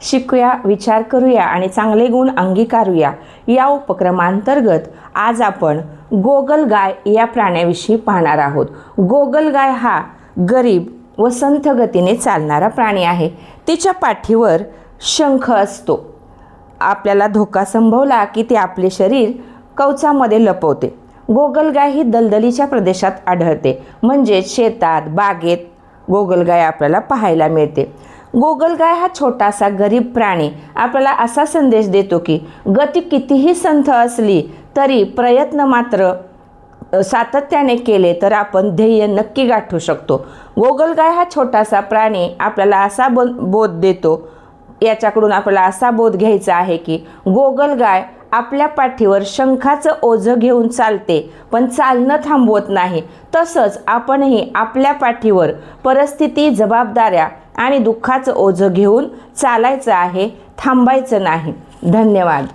शिकूया, विचार करूया आणि चांगले गुण अंगीकारूया या उपक्रमांतर्गत आज आपण गोगलगाय या प्राण्याविषयी पाहणार आहोत। गोगलगाय हा गरीब व संथ गतीने चालणारा प्राणी आहे। तिच्या पाठीवर शंख असतो। आपल्याला धोका संभवला की ती आपले शरीर कवचामध्ये लपवते। गोगलगाय ही दलदलीच्या प्रदेशात आढळते, म्हणजे शेतात, बागेत गोगलगाय आपल्याला पाहायला मिळते। गोगलगाय हा छोटासा गरीब प्राणी आपल्याला असा संदेश देतो की गती कितीही संथ असली तरी प्रयत्न मात्र सातत्याने केले तर आपण ध्येय नक्की गाठू शकतो। गोगलगाय हा छोटासा प्राणी आपल्याला असा बोध देतो, याच्याकडून आपल्याला असा बोध घ्यायचा आहे की गोगलगाय आपल्या पाठीवर शंखाचं ओझं घेऊन चालते, पण चालणं थांबवत नाही। तसंच आपणही आपल्या पाठीवर परिस्थिती, जबाबदाऱ्या आणि दुःखाचं ओझं घेऊन चालायचं आहे, थांबायचं नाही। धन्यवाद।